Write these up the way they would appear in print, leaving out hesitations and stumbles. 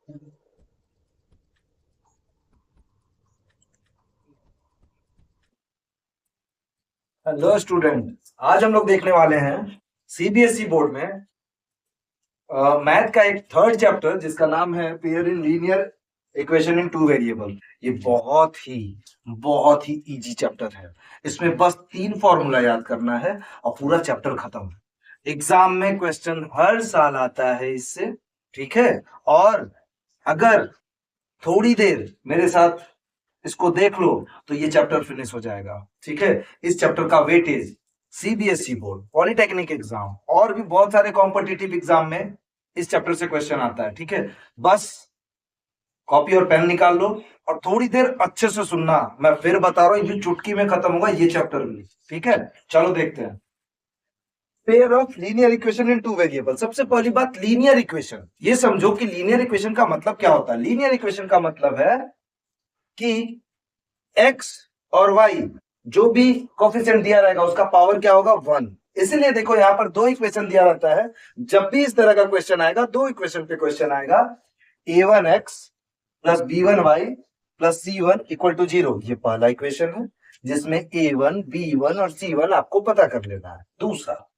Hello student, आज हम लोग देखने वाले हैं सीबीएसई बोर्ड में मैथ का एक थर्ड चैप्टर जिसका नाम है pair in linear equation in two variable. ये बहुत ही इजी चैप्टर है। इसमें बस 3 फॉर्मूला याद करना है और पूरा चैप्टर खत्म। एग्जाम में क्वेश्चन हर साल आता है इससे, ठीक है। और अगर थोड़ी देर मेरे साथ इसको देख लो तो ये चैप्टर फिनिश हो जाएगा, ठीक है। इस चैप्टर का weightage CBSE board, polytechnic exam और भी बहुत सारे कॉम्पिटिटिव एग्जाम में इस चैप्टर से क्वेश्चन आता है, ठीक है। बस कॉपी और पेन निकाल लो और थोड़ी देर अच्छे से सुनना। मैं फिर बता रहा हूं, ये चुटकी में खत्म होगा ये चैप्टर भी, ठीक है। चलो देखते हैं pair of linear equation in two variable. सबसे पहली बात, लीनियर इक्वेशन। ये समझो कि लीनियर इक्वेशन का मतलब क्या होता है। लीनियर इक्वेशन का मतलब है कि x और y जो भी कोफिशिएंट दिया रहेगा उसका पावर क्या होगा, 1। इसीलिए देखो यहां पर 2 इक्वेशन दिया रहता है। जब भी इस तरह का क्वेश्चन आएगा, 2 इक्वेशन पे क्वेश्चन आएगा, a1x plus b1y plus c1 equal to 0। ये पहला इक्वेशन है जिसमें a1 b1 और c1 आपको पता कर लेना है। दूसरा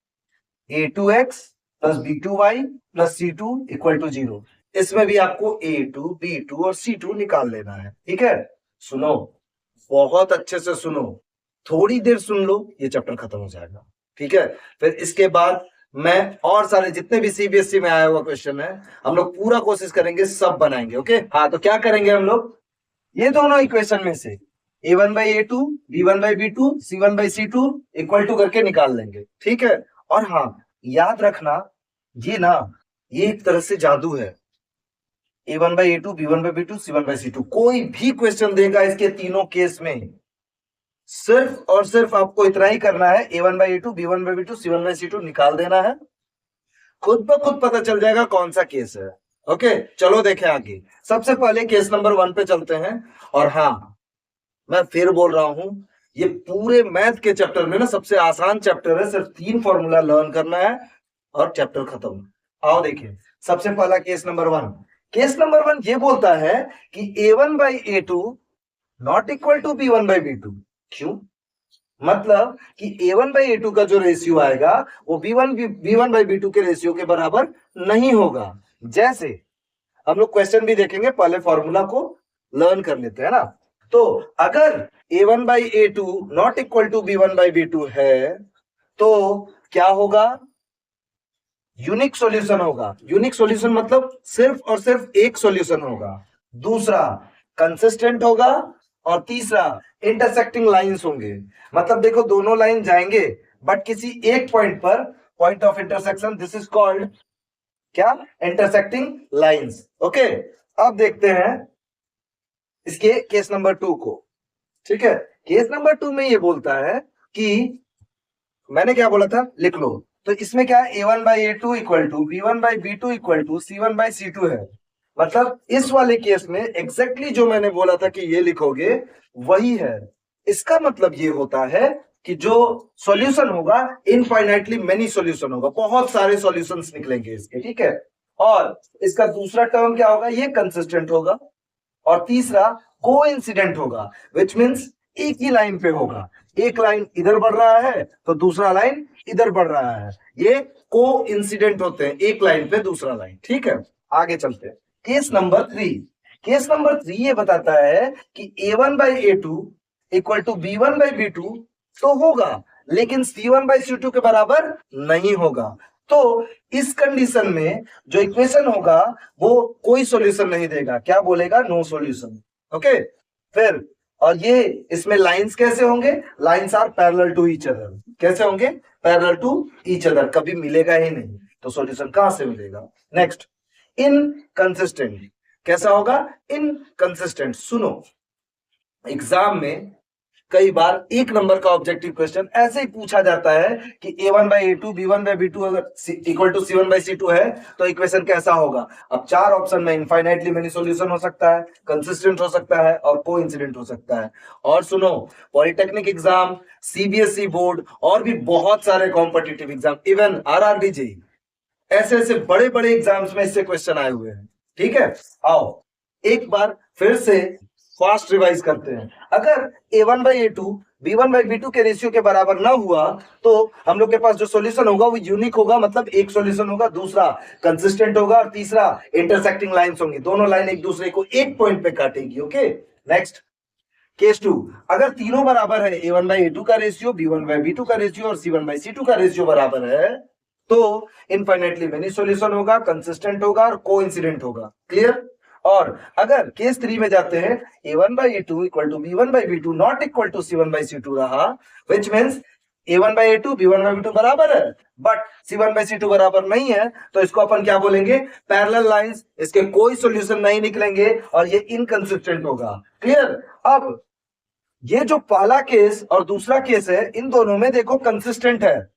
a2x plus b2y plus c2 equal to 0। इसमें भी आपको a2 b2 और c2 निकाल लेना है, ठीक है। सुनो, बहुत अच्छे से सुनो, थोड़ी देर सुन लो, ये चैप्टर खत्म हो जाएगा, ठीक है। फिर इसके बाद मैं और सारे जितने भी सीबीएसई में आया हुआ क्वेश्चन है हम लोग पूरा कोशिश करेंगे, सब बनाएंगे, ओके। हाँ, तो क्या करेंगे हम लोग, ये दोनों इक्वेशन में से a1/a2 b1/b2 c1/c2 equal to करके निकाल लेंगे, ठीक है। और हाँ, याद रखना, ये एक तरह से जादू है। a1/a2 b1/b2 c1/c2 कोई भी क्वेश्चन देगा इसके तीनों केस में, सिर्फ और सिर्फ आपको इतना ही करना है, a1/a2 b1/b2 c1/c2 निकाल देना है। खुद ब खुद पता चल जाएगा कौन सा केस है, ओके। चलो देखें आगे। सबसे पहले केस नंबर 1 पे चलते हैं। और हाँ, मैं फिर बोल रहा हूं, ये पूरे मैथ के चैप्टर में ना सबसे आसान चैप्टर है। सिर्फ 3 फॉर्मूला लर्न करना है और चैप्टर खत्म। आओ देखिए, सबसे पहला केस नंबर 1। केस नंबर 1 ये बोलता है कि a1/a2 not equal to b1/b2। क्यों? मतलब कि a1/a2 का जो रेशियो आएगा वो b1/b2 के रेशियो के बराबर नहीं होगा। जैसे हम लोग क्वेश्चन भी देखेंगे, पहले फॉर्मूला को लर्न कर लेते हैं ना। तो अगर a1/a2 not equal to b1/b2 है तो क्या होगा, यूनिक सॉल्यूशन होगा। यूनिक सॉल्यूशन मतलब सिर्फ और सिर्फ एक सॉल्यूशन होगा। दूसरा, कंसिस्टेंट होगा। और तीसरा, इंटरसेक्टिंग लाइंस होंगे। मतलब देखो, दोनों लाइन जाएंगे बट किसी एक पॉइंट पर, point of intersection, this is called क्या, इंटरसेक्टिंग लाइंस, ओके। अब देखते हैं इसके केस नंबर 2 को, ठीक है। केस नंबर 2 में ये बोलता है कि, मैंने क्या बोला था लिख लो। तो इसमें क्या है, a1/a2 equal to b1/b2 equal to c1/c2 है। मतलब इस वाले केस में एग्जैक्टली जो मैंने बोला था कि ये लिखोगे वही है। इसका मतलब ये होता है कि जो सॉल्यूशन होगा, इनफाइनाइटली मेनी सॉल्यूशन होगा, बहुत सारे सॉल्यूशंस निकलेंगे इसके, ठीक है। और इसका दूसरा टर्म क्या होगा, ये कंसिस्टेंट होगा। और तीसरा कोइंसिडेंट होगा, विच मीन्स एक ही लाइन पे होगा। एक लाइन इधर बढ़ रहा है तो दूसरा लाइन इधर बढ़ रहा है। ये कोइंसिडेंट होते हैं, एक लाइन पे दूसरा लाइन, ठीक है। आगे चलते हैं, केस नंबर 3। केस नंबर 3 ये बताता है कि a1/a2 इक्वल टू b1/b2 तो होगा, लेकिन c1/c2 के बराबर नहीं होगा। तो इस कंडीशन में जो इक्वेशन होगा वो कोई सॉल्यूशन नहीं देगा, क्या बोलेगा, नो सॉल्यूशन, ओके। फिर और ये इसमें लाइंस कैसे होंगे, lines are parallel to each other. कैसे होंगे, पैरेलल टू ईच अदर, कभी मिलेगा ही नहीं, तो सॉल्यूशन कहां से मिलेगा। Next, inconsistent. कैसा होगा, इनकंसिस्टेंट। सुनो, एग्जाम में कई बार 1 नंबर का ऑब्जेक्टिव क्वेश्चन ऐसे ही पूछा जाता है कि a1/a2 b1/b2 अगर इक्वल टू c1/c2 है तो इक्वेशन कैसा होगा। अब 4 ऑप्शन में इनफाइनाइटली मेनी सॉल्यूशन हो सकता है, कंसिस्टेंट हो सकता है और कोइंसिडेंट हो सकता है। और सुनो, पॉलिटेक्निक एग्जाम, सीबीएसई बोर्ड और भी बहुत सारे competitive exam, even RRB JEE, ऐसे ऐसे बड़े बड़े एग्जाम्स में इससे क्वेश्चन आए हुए हैं। ठीक है, आओ एक बार फिर से फास्ट रिवाइज करते हैं। अगर a1/a2 b1/b2 के रेशियो के बराबर ना हुआ तो हम लोग के पास जो सॉल्यूशन होगा वो यूनिक होगा, मतलब एक सॉल्यूशन होगा, दूसरा कंसिस्टेंट होगा और तीसरा इंटरसेक्टिंग लाइंस होंगी, दोनों लाइन एक दूसरे को एक पॉइंट पे काटेगी। ओके, नेक्स्ट केस 2, अगर तीनों बराबर है, a1/a2 का रेशियो, b1/b2 का रेशियो और c1/c2 का रेशियो बराबर है, तो इनफाइनाइटली मेनी सॉल्यूशन होगा, कंसिस्टेंट होगा और कोइंसिडेंट होगा। क्लियर? और अगर केस 3 में जाते हैं, a1/a2 equal to b1/b2 not equal to c1/c2 रहा, विच मीन्स a1/a2 b1/b2 बराबर है बट c1/c2 बराबर नहीं है, तो इसको अपन क्या बोलेंगे? पैरेलल लाइंस, इसके कोई सॉल्यूशन नहीं निकलेंगे और ये इनकंसिस्टेंट होगा। क्लियर? अब ये जो पहला केस और दूसरा केस है, इन दोनों में देखो कंसिस्टेंट है,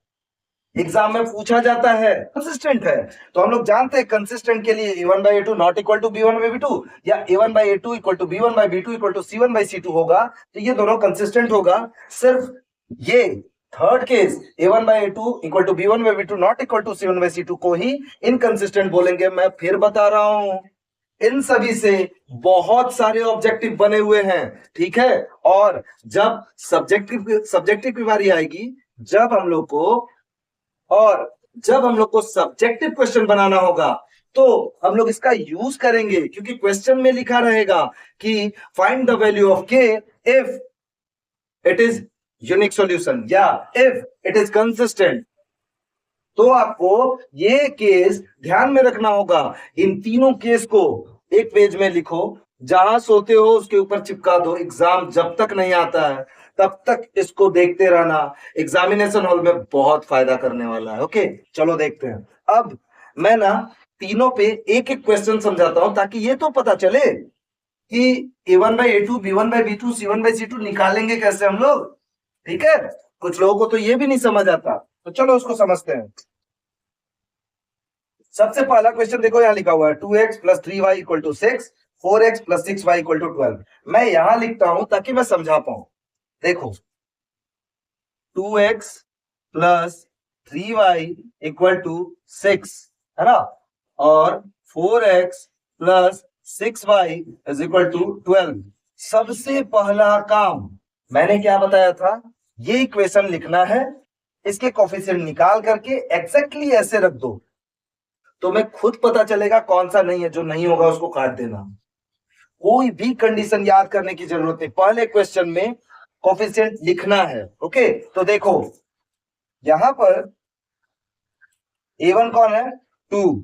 एग्जाम में पूछा जाता है, कंसिस्टेंट है, तो हम लोग जानते हैं कंसिस्टेंट के लिए a1/a2 not equal to b1/b2 या a1/a2 equal to b1/b2 equal to c1/c2 होगा, तो ये दोनों कंसिस्टेंट होगा। सिर्फ ये third case a1/a2 equal to b1/b2 not equal to c1/c2 को ही इनकंसिस्टेंट बोलेंगे। मैं फिर बता रहा हूं, इन सभी से बहुत सारे ऑब्जेक्टिव बने हुए हैं, ठीक है? और जब सब्जेक्टिव की बारी आएगी, जब हम लोग को सब्जेक्टिव क्वेश्चन बनाना होगा, तो हम लोग इसका यूज करेंगे, क्योंकि क्वेश्चन में लिखा रहेगा कि find the value of k if it is unique solution या इफ इट इज कंसिस्टेंट। तो आपको ये केस ध्यान में रखना होगा। इन तीनों केस को एक पेज में लिखो, जहां सोते हो उसके ऊपर चिपका दो, एग्जाम जब तक नहीं आता है तब तक इसको देखते रहना, एग्जामिनेशन हॉल में बहुत फायदा करने वाला है। ओके, चलो देखते हैं। अब मैं ना तीनों पे एक एक क्वेश्चन समझाता हूं, ताकि ये तो पता चले कि a1/a2 b1/b2 c1/c2 निकालेंगे कैसे हम लोग, ठीक है? कुछ लोगों को तो ये भी नहीं समझ आता, तो चलो उसको समझते हैं। सबसे पहला क्वेश्चन देखो, यहां लिखा हुआ है 2x + 3y = 6, 4x + 6y = 12। मैं यहां लिखता हूं ताकि मैं समझा पाऊं। देखो 2x + 3y = 6 है ना, और 4x + 6y = 12। सबसे पहला काम मैंने क्या बताया था? ये इक्वेशन लिखना है, इसके कोफिशिएंट निकाल करके एग्जैक्टली ऐसे रख दो, तो मैं खुद पता चलेगा कौन सा नहीं है, जो नहीं होगा उसको काट देना। कोई भी कंडीशन याद करने की जरूरत नहीं, पहले क्वेश्चन में कोफिशिएंट लिखना है। ओके, तो देखो यहां पर a1 कौन है? 2,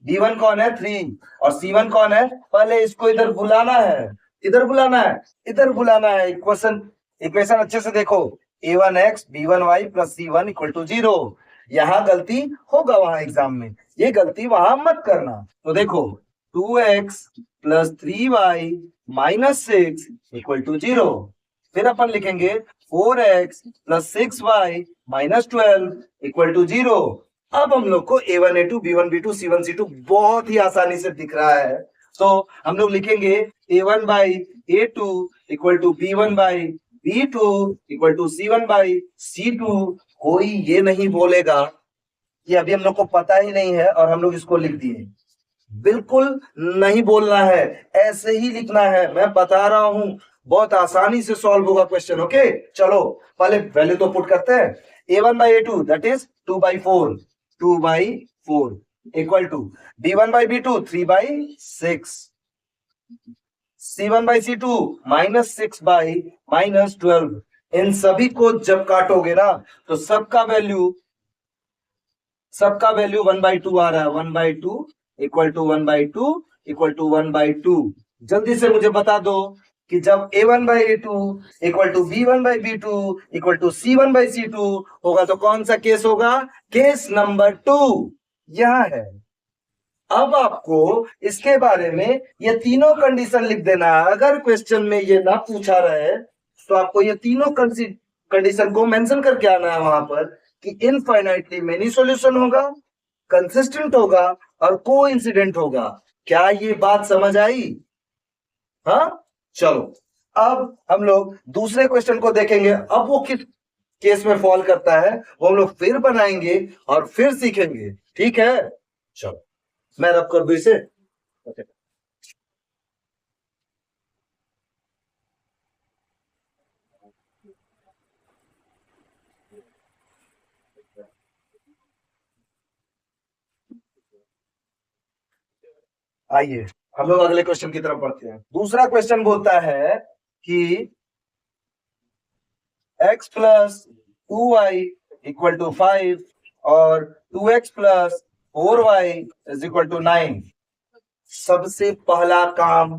b1 कौन है? 3 और c1 कौन है? पहले इसको इधर बुलाना है, इधर बुलाना है, इधर बुलाना है। इक्वेशन अच्छे से देखो, a1x b1y + c1 = 0। यहां गलती होगा वहां एग्जाम में, ये गलती वहां मत करना। तो देखो 2x + 3y - 6 = 0। फिर अपन लिखेंगे 4x + 6y - 12 = 0। अब हम लोग को a1 a2 b1 b2 c1 c2 बहुत ही आसानी से दिख रहा है, तो हम लोग लिखेंगे a1/a2 = b1/b2 = c1/c2। कोई ये नहीं बोलेगा कि अभी हम लोग को पता ही नहीं है और हम लोग इसको लिख दिए, बिल्कुल नहीं बोलना है, ऐसे ही लिखना है। मैं बता रहा हूं, बहुत आसानी से सॉल्व होगा क्वेश्चन। ओके, चलो पहले वैल्यू तो पुट करते हैं। a1/a2 that is 2/4 equal to b1/b2 3/6, c1/c2 -6 - 12। इन सभी को जब काटोगे ना, तो सबका वैल्यू 1/2 आ रहा है। 1/2 = 1/2 = 1/2। जल्दी से मुझे बता दो कि जब a1/a2 = b1/b2 = c1/c2 होगा, तो कौन सा केस होगा? केस नंबर 2 यहां है। अब आपको इसके बारे में ये तीनों कंडीशन लिख देना है। अगर क्वेश्चन में ये ना पूछा रहे, तो आपको ये तीनों कंडीशन को मेंशन करके आना है वहां पर कि इनफाइनाइटली मेनी सॉल्यूशन होगा, कंसिस्टेंट होगा और कोइंसिडेंट होगा। क्या ये बात समझ आई? हाँ, चलो अब हम लोग दूसरे क्वेश्चन को देखेंगे। अब वो किस केस में फॉल करता है वो हम लोग फिर बनाएंगे और फिर सीखेंगे, ठीक है? चलो मैं रब कर दूं इसे। आइए हम लोग अगले क्वेश्चन की तरफ बढ़ते हैं। दूसरा क्वेश्चन बोलता है कि x plus 2y equal to 5 और 2x plus 4y is equal to 9। सबसे पहला काम,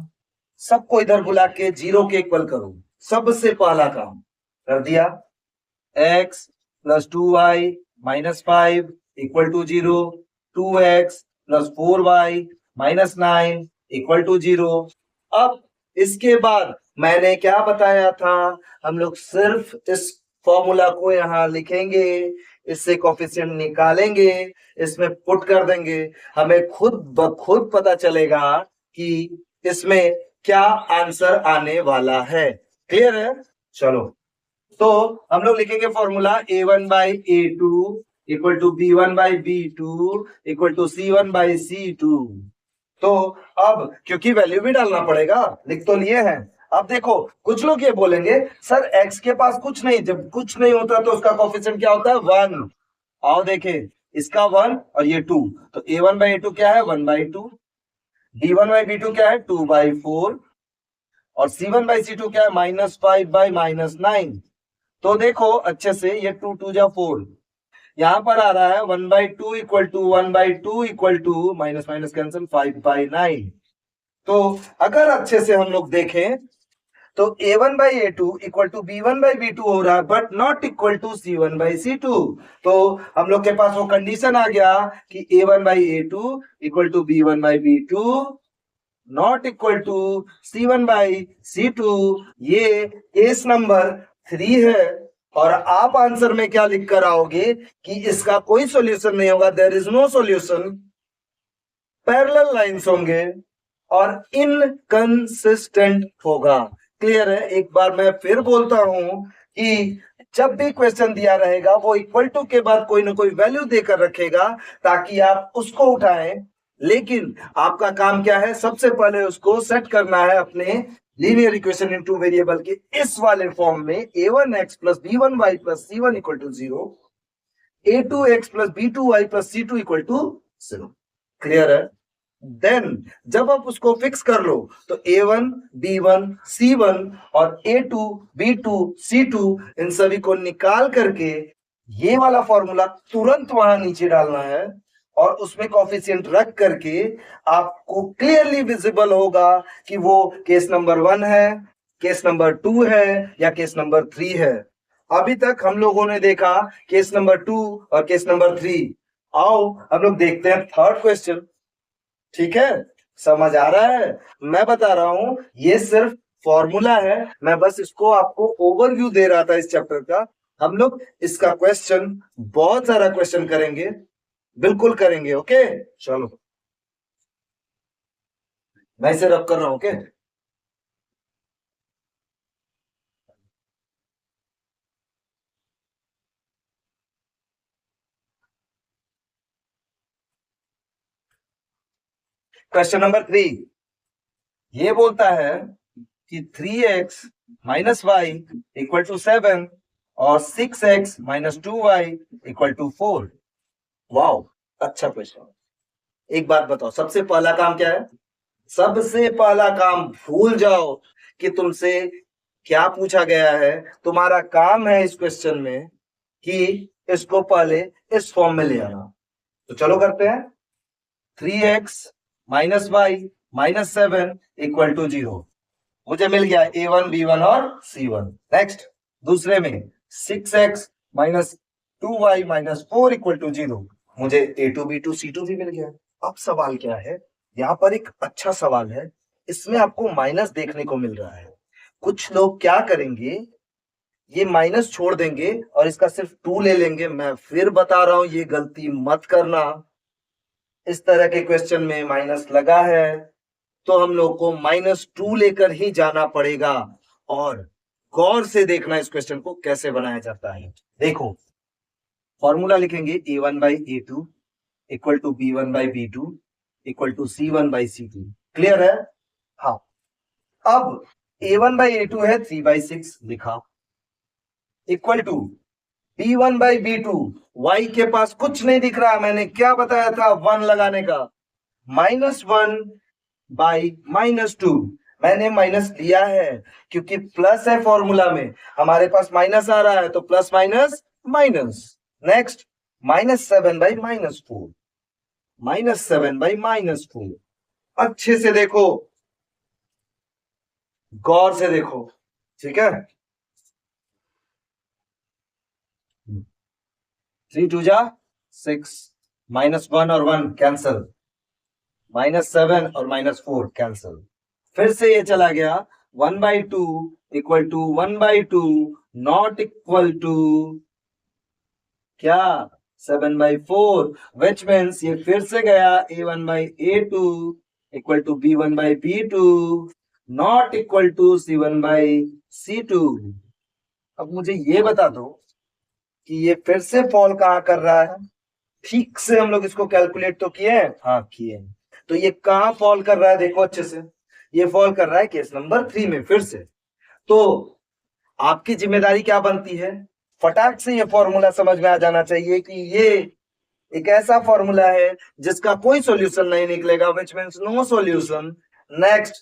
सबको इधर बुला के 0 के इक्वल करो। सबसे पहला काम कर दिया। x plus 2y minus 5 equal to 0, 2x plus 4y minus 9 equal to 0। अब इसके बाद मैंने क्या बताया था, हम लोग सिर्फ इस फॉर्मूला को यहां लिखेंगे, इससे कोफिशिएंट निकालेंगे, इसमें पुट कर देंगे, हमें खुद ब खुद पता चलेगा कि इसमें क्या आंसर आने वाला है। क्लियर है? चलो, तो हम लोग लिखेंगे formula a1 by a2 equal to b1 by b2 equal to c1 by c2। तो अब क्योंकि वैल्यू भी डालना पड़ेगा, लिख तो लिए हैं। अब देखो, कुछ लोग ये बोलेंगे सर x के पास कुछ नहीं, जब कुछ नहीं होता तो उसका कोफिशिएंट क्या होता है? 1। आओ देखें, इसका 1 और ये 2, तो a1 बाई a2 क्या है? 1/2। b1 बाई b2 क्या है? 2/4। और c1 बाई c2 क्या है? -5 बाई -9। तो देखो अच्छे से, ये 2 2 जा 4, यहां पर आ रहा है 1/2 equal to 1/2 equal to minus minus cancel 5/9। तो अगर अच्छे से हम लोग देखें तो a1 by a2 equal to b1 by b2 हो रहा है, but not equal to c1 by c2। तो हम लोग के पास वो कंडीशन आ गया कि a1 by a2 equal to b1 by b2 not equal to c1 by c2। ये केस नंबर 3 है। और आप आंसर में क्या लिख कर आओगे कि इसका कोई सॉल्यूशन नहीं होगा, there is no solution, parallel lines होंगे और इनकंसिस्टेंट होगा। क्लियर है? एक बार मैं फिर बोलता हूं कि जब भी क्वेश्चन दिया रहेगा वो इक्वल टू के बाद कोई ना कोई वैल्यू देकर रखेगा ताकि आप उसको उठाएं। लेकिन आपका काम क्या है? सबसे पहले उसको सेट करना है अपने linear equation in two variable के इस वाले फॉर्म में, a1x plus b1y plus c1 equal to 0, a2x plus b2y plus c2 equal to 0। Clear है? देन जब आप उसको फिक्स कर लो तो a1 b1 c1 और a2 b2 c2 इन सभी को निकाल करके ये वाला फॉर्मूला तुरंत वहां नीचे डालना है और उसमें कोफिशिएंट रख करके आपको क्लियरली विजिबल होगा कि वो केस नंबर 1 है, केस नंबर 2 है या केस नंबर 3 है। अभी तक हम लोगों ने देखा केस नंबर 2 और केस नंबर 3। आओ हम लोग देखते हैं थर्ड क्वेश्चन। ठीक है? समझ आ रहा है? मैं बता रहा हूं ये सिर्फ फॉर्मूला है, मैं बस इसको आपको ओवरव्यू दे रहा था इस चैप्टर का। हम लोग इसका क्वेश्चन, बहुत सारा क्वेश्चन करेंगे, बिल्कुल करेंगे। ओके, चलो मैं इसे रब कर रहा हूं। ओके, क्वेश्चन नंबर 3 ये बोलता है कि 3x minus Y equal to 7 और 6x minus 2y equal to 4। Wow, अच्छा क्वेश्चन। एक बात बताओ, सबसे पहला काम क्या है? सबसे पहला काम भूल जाओ कि तुमसे क्या पूछा गया है। तुम्हारा काम है इस क्वेश्चन में कि इसको पहले इस फॉर्म में ले आना। तो चलो करते हैं। 3x minus y minus 7 equal to 0 मुझे मिल गया a1 b1 और c1। नेक्स्ट, दूसरे में 6x minus 2y minus 4 equal to 0 मुझे a2 b2 c2 भी मिल गया। अब सवाल क्या है? यहाँ पर एक अच्छा सवाल है, इसमें आपको माइनस देखने को मिल रहा है। कुछ लोग क्या करेंगे, ये माइनस छोड़ देंगे और इसका सिर्फ 2 ले लेंगे। मैं फिर बता रहा हूं, ये गलती मत करना। इस तरह के क्वेश्चन में माइनस लगा है तो हम लोग को -2 लेकर ही जाना पड़ेगा। और गौर से देखना इस क्वेश्चन को कैसे बनाया जाता है। देखो, फॉर्मूला लिखेंगे a1 by a2 equal to b1 by b2 equal to c1 by c2। Clear है? हाँ। अब a1 बाई a2 है 3/6 लिखा, equal to b1 by b2, y के पास कुछ नहीं दिख रहा, मैंने क्या बताया था 1 लगाने का, -1 बाई -2। मैंने माइनस लिया है क्योंकि प्लस है फॉर्मूला में, हमारे पास माइनस आ रहा है तो प्लस माइनस माइनस। नेक्स्ट -7/-4, -7/-4। अच्छे से देखो, गौर से देखो, ठीक है। 3 2 जा 6, -1 और 1 कैंसल, -7 और -4 कैंसल। फिर से ये चला गया 1/2 equal to 1/2 not equal to क्या 7/4, विच मीन्स ये फिर से गया A1/A2 equal to B1/B2 not equal to C1/C2। अब मुझे ये बता दो कि ये फिर से फॉल कहां कर रहा है। ठीक से हम लोग इसको कैलकुलेट तो किए हैं, हाँ किए हैं। तो ये कहां फॉल कर रहा है, देखो अच्छे से, ये फॉल कर रहा है केस नंबर 3 में फिर से। तो आपकी जिम्मेदारी क्या बनती है, फटाक से ये फॉर्मूला समझ में आ जाना चाहिए कि ये एक ऐसा फॉर्मूला है जिसका कोई सॉल्यूशन नहीं निकलेगा, which means no solution. Next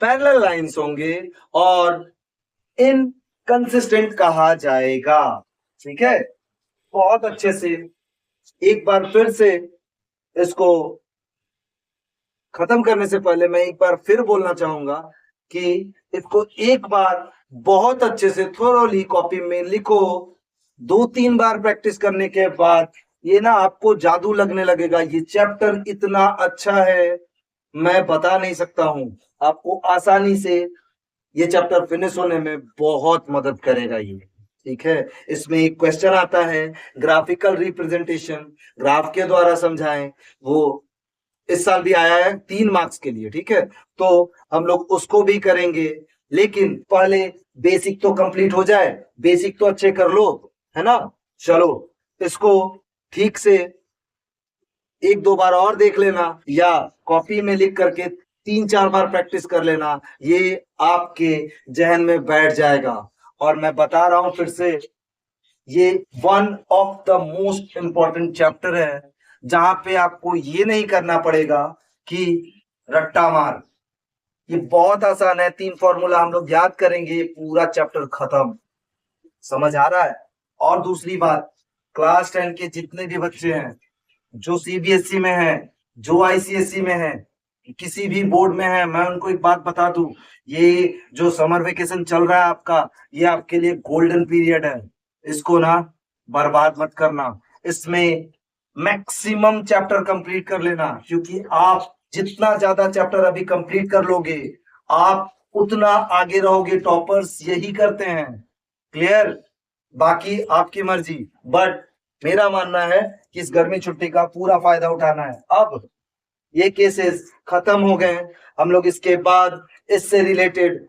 parallel lines होंगे और इनकंसिस्टेंट कहा जाएगा, ठीक है। बहुत अच्छे से एक बार फिर से इसको खत्म करने से पहले मैं एक बार फिर बोलना चाहूंगा कि इसको एक बार बहुत अच्छे से थोरोली कॉपी में लिखो। 2-3 बार प्रैक्टिस करने के बाद ये ना आपको जादू लगने लगेगा। ये चैप्टर इतना अच्छा है, मैं बता नहीं सकता हूं। आपको आसानी से ये चैप्टर फिनिश होने में बहुत मदद करेगा ये, ठीक है। इसमें एक क्वेश्चन आता है ग्राफिकल रिप्रेजेंटेशन, ग्राफ के द्वारा समझाएं, वो इस साल भी आया है 3 मार्क्स के लिए, ठीक है। तो हम लोग उसको भी करेंगे, लेकिन पहले बेसिक तो कंप्लीट हो जाए, बेसिक तो अच्छे कर लो, है ना। चलो इसको ठीक से 1-2 बार और देख लेना या कॉपी में लिख करके 3-4 बार प्रैक्टिस कर लेना, ये आपके जहन में बैठ जाएगा। और मैं बता रहा हूं फिर से, ये one of the most important chapter है जहां पे आपको ये नहीं करना पड़ेगा कि रट्टा मार। ये बहुत आसान है, 3 फॉर्मूला हम लोग याद करेंगे, पूरा चैप्टर खत्म। समझ आ रहा है। और दूसरी बात, क्लास 10 के जितने भी बच्चे हैं जो सीबीएसई में है, जो आईसीएसई में है, किसी भी बोर्ड में है, मैं उनको एक बात बता दूं, ये जो समर वेकेशन चल रहा है आपका, ये आपके लिए गोल्डन पीरियड है। इसको ना बर्बाद मत करना, इसमें मैक्सिमम चैप्टर कंप्लीट कर लेना, क्योंकि आप जितना ज्यादा चैप्टर अभी कंप्लीट कर लोगे आप उतना आगे रहोगे। टॉपर्स यही करते हैं, क्लियर। बाकी आपकी मर्जी, बट मेरा मानना है कि इस गर्मी छुट्टी का पूरा फायदा उठाना है। अब ये केसेस खत्म हो गए, हम लोग इसके बाद इससे रिलेटेड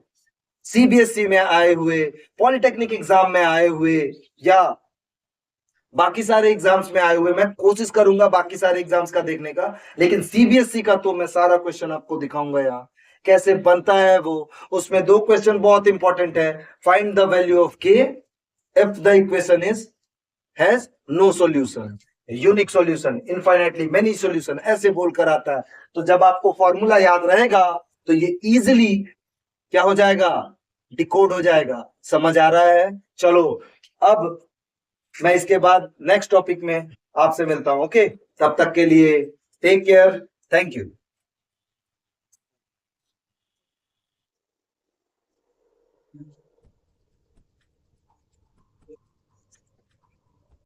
सीबीएसई में आए हुए, पॉलिटेक्निक एग्जाम में आए हुए या बाकी सारे एग्जाम्स में आए हुए, मैं कोशिश करूंगा बाकी सारे एग्जाम्स का देखने का, लेकिन सीबीएसई का तो मैं सारा क्वेश्चन आपको दिखाऊंगा यहाँ कैसे बनता है वो। उसमें 2 क्वेश्चन बहुत इंपॉर्टेंट है, find the value of k if the equation is has no solution, unique solution, infinitely many solution, ऐसे बोलकर आता है। तो जब आपको फॉर्मूला याद रहेगा तो ये इजिली क्या हो जाएगा, डिकोड हो जाएगा। समझ आ रहा है। चलो अब मैं इसके बाद नेक्स्ट टॉपिक में आपसे मिलता हूं, ओके। तब तक के लिए टेक केयर, थैंक यू।